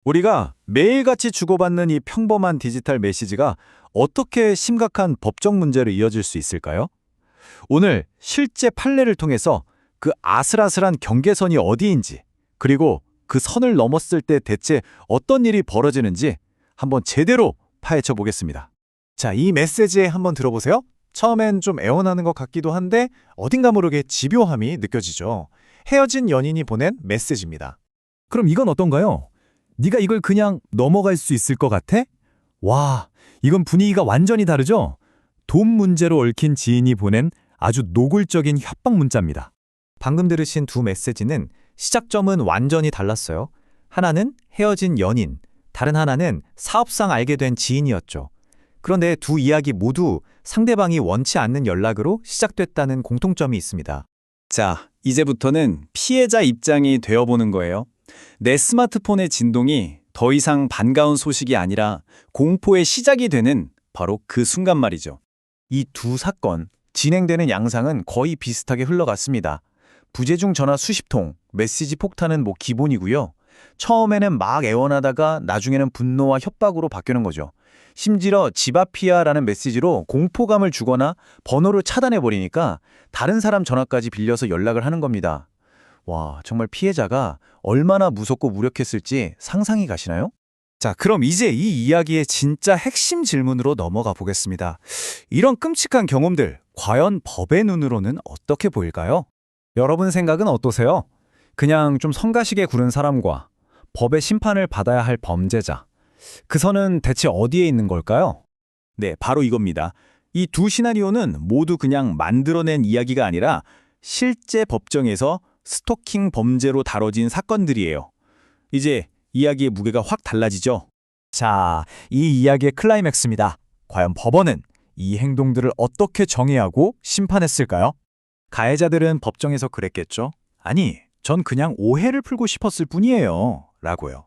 우리가 매일같이 주고받는 이 평범한 디지털 메시지가 어떻게 심각한 법적 문제로 이어질 수 있을까요? 오늘 실제 판례를 통해서 그 아슬아슬한 경계선이 어디인지, 그리고 그 선을 넘었을 때 대체 어떤 일이 벌어지는지 한번 제대로 파헤쳐 보겠습니다. 자, 이 메시지에 한번 들어보세요. 처음엔 좀 애원하는 것 같기도 한데 어딘가 모르게 집요함이 느껴지죠. 헤어진 연인이 보낸 메시지입니다. 그럼 이건 어떤가요? 네가 이걸 그냥 넘어갈 수 있을 것 같아? 와, 이건 분위기가 완전히 다르죠? 돈 문제로 얽힌 지인이 보낸 아주 노골적인 협박 문자입니다. 방금 들으신 두 메시지는 시작점은 완전히 달랐어요. 하나는 헤어진 연인, 다른 하나는 사업상 알게 된 지인이었죠. 그런데 두 이야기 모두 상대방이 원치 않는 연락으로 시작됐다는 공통점이 있습니다. 자, 이제부터는 피해자 입장이 되어보는 거예요. 내 스마트폰의 진동이 더 이상 반가운 소식이 아니라 공포의 시작이 되는 바로 그 순간 말이죠. 이 두 사건, 진행되는 양상은 거의 비슷하게 흘러갔습니다. 부재중 전화 수십 통, 메시지 폭탄은 기본이고요. 처음에는 막 애원하다가 나중에는 분노와 협박으로 바뀌는 거죠. 심지어 집 앞이야라는 메시지로 공포감을 주거나 번호를 차단해버리니까 다른 사람 전화까지 빌려서 연락을 하는 겁니다. 와, 정말 피해자가 얼마나 무섭고 무력했을지 상상이 가시나요? 자, 그럼 이제 이 이야기의 진짜 핵심 질문으로 넘어가 보겠습니다. 이런 끔찍한 경험들, 과연 법의 눈으로는 어떻게 보일까요? 여러분 생각은 어떠세요? 그냥 좀 성가시게 구른 사람과 법의 심판을 받아야 할 범죄자. 그 선은 대체 어디에 있는 걸까요? 네, 바로 이겁니다. 이 두 시나리오는 모두 그냥 만들어낸 이야기가 아니라 실제 법정에서 스토킹 범죄로 다뤄진 사건들이에요. 이제 이야기의 무게가 확 달라지죠? 자, 이 이야기의 클라이맥스입니다. 과연 법원은 이 행동들을 어떻게 정의하고 심판했을까요? 가해자들은 법정에서 그랬겠죠? 아니, 전 그냥 오해를 풀고 싶었을 뿐이에요. 라고요.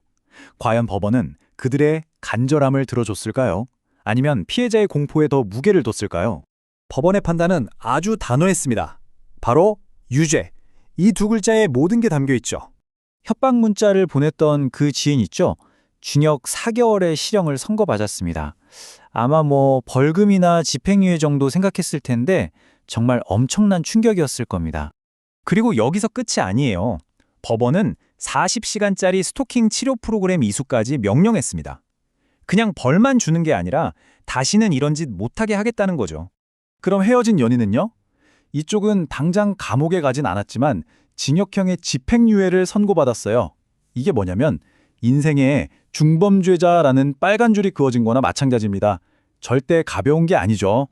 과연 법원은 그들의 간절함을 들어줬을까요? 아니면 피해자의 공포에 더 무게를 뒀을까요? 법원의 판단은 아주 단호했습니다. 바로 유죄. 이 두 글자에 모든 게 담겨 있죠. 협박 문자를 보냈던 그 지인 있죠? 징역 4개월의 실형을 선고받았습니다. 아마 벌금이나 집행유예 정도 생각했을 텐데 정말 엄청난 충격이었을 겁니다. 그리고 여기서 끝이 아니에요. 법원은 40시간짜리 스토킹 치료 프로그램 이수까지 명령했습니다. 그냥 벌만 주는 게 아니라 다시는 이런 짓 못하게 하겠다는 거죠. 그럼 헤어진 연인은요? 이쪽은 당장 감옥에 가진 않았지만 징역형의 집행유예를 선고받았어요. 이게 뭐냐면 인생에 중범죄자라는 빨간 줄이 그어진 거나 마찬가지입니다. 절대 가벼운 게 아니죠.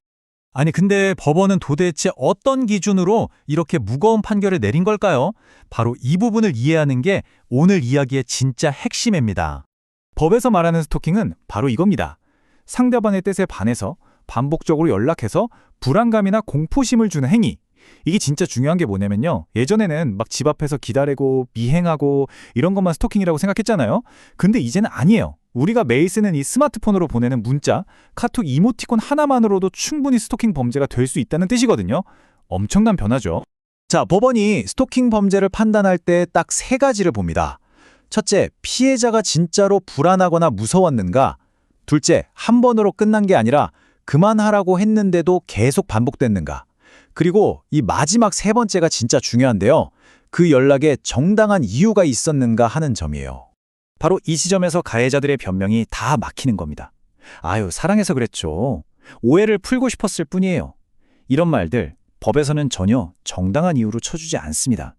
아니 근데 법원은 도대체 어떤 기준으로 이렇게 무거운 판결을 내린 걸까요? 바로 이 부분을 이해하는 게 오늘 이야기의 진짜 핵심입니다. 법에서 말하는 스토킹은 바로 이겁니다. 상대방의 뜻에 반해서 반복적으로 연락해서 불안감이나 공포심을 주는 행위. 이게 진짜 중요한 게 뭐냐면요. 예전에는 막 집 앞에서 기다리고 미행하고 이런 것만 스토킹이라고 생각했잖아요. 근데 이제는 아니에요. 우리가 매일 쓰는 이 스마트폰으로 보내는 문자, 카톡 이모티콘 하나만으로도 충분히 스토킹 범죄가 될 수 있다는 뜻이거든요. 엄청난 변화죠. 자, 법원이 스토킹 범죄를 판단할 때 딱 세 가지를 봅니다. 첫째, 피해자가 진짜로 불안하거나 무서웠는가? 둘째, 한 번으로 끝난 게 아니라 그만하라고 했는데도 계속 반복됐는가? 그리고 이 마지막 세 번째가 진짜 중요한데요. 그 연락에 정당한 이유가 있었는가 하는 점이에요. 바로 이 지점에서 가해자들의 변명이 다 막히는 겁니다. 아유, 사랑해서 그랬죠. 오해를 풀고 싶었을 뿐이에요. 이런 말들 법에서는 전혀 정당한 이유로 쳐주지 않습니다.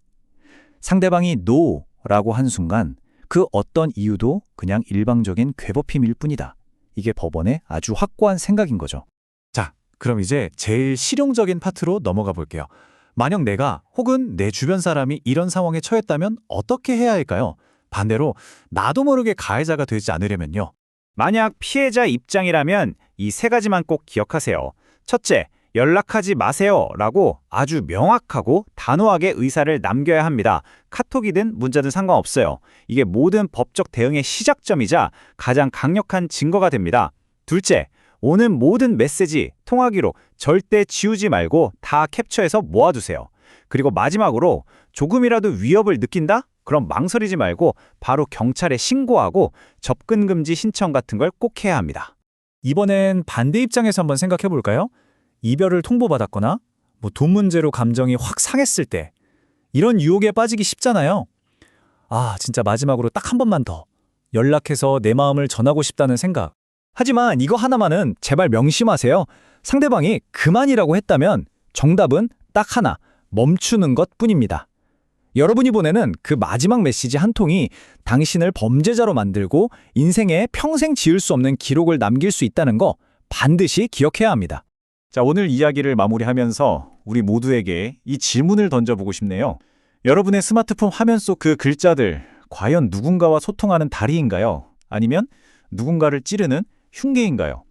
상대방이 NO라고 한 순간 그 어떤 이유도 그냥 일방적인 괴롭힘일 뿐이다. 이게 법원의 아주 확고한 생각인 거죠. 자, 그럼 이제 제일 실용적인 파트로 넘어가 볼게요. 만약 내가 혹은 내 주변 사람이 이런 상황에 처했다면 어떻게 해야 할까요? 반대로 나도 모르게 가해자가 되지 않으려면요. 만약 피해자 입장이라면 이 세 가지만 꼭 기억하세요. 첫째, 연락하지 마세요 라고 아주 명확하고 단호하게 의사를 남겨야 합니다. 카톡이든 문자든 상관없어요. 이게 모든 법적 대응의 시작점이자 가장 강력한 증거가 됩니다. 둘째, 오는 모든 메시지, 통화 기록 절대 지우지 말고 다 캡처해서 모아두세요. 그리고 마지막으로 조금이라도 위협을 느낀다? 그럼 망설이지 말고 바로 경찰에 신고하고 접근 금지 신청 같은 걸 꼭 해야 합니다. 이번엔 반대 입장에서 한번 생각해 볼까요? 이별을 통보받았거나 돈 문제로 감정이 확 상했을 때 이런 유혹에 빠지기 쉽잖아요. 아, 진짜 마지막으로 딱 한 번만 더 연락해서 내 마음을 전하고 싶다는 생각. 하지만 이거 하나만은 제발 명심하세요. 상대방이 그만이라고 했다면 정답은 딱 하나, 멈추는 것 뿐입니다. 여러분이 보내는 그 마지막 메시지 한 통이 당신을 범죄자로 만들고 인생에 평생 지울 수 없는 기록을 남길 수 있다는 거 반드시 기억해야 합니다. 자, 오늘 이야기를 마무리하면서 우리 모두에게 이 질문을 던져보고 싶네요. 여러분의 스마트폰 화면 속 그 글자들, 과연 누군가와 소통하는 다리인가요? 아니면 누군가를 찌르는 흉계인가요?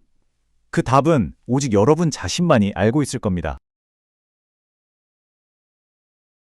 그 답은 오직 여러분 자신만이 알고 있을 겁니다.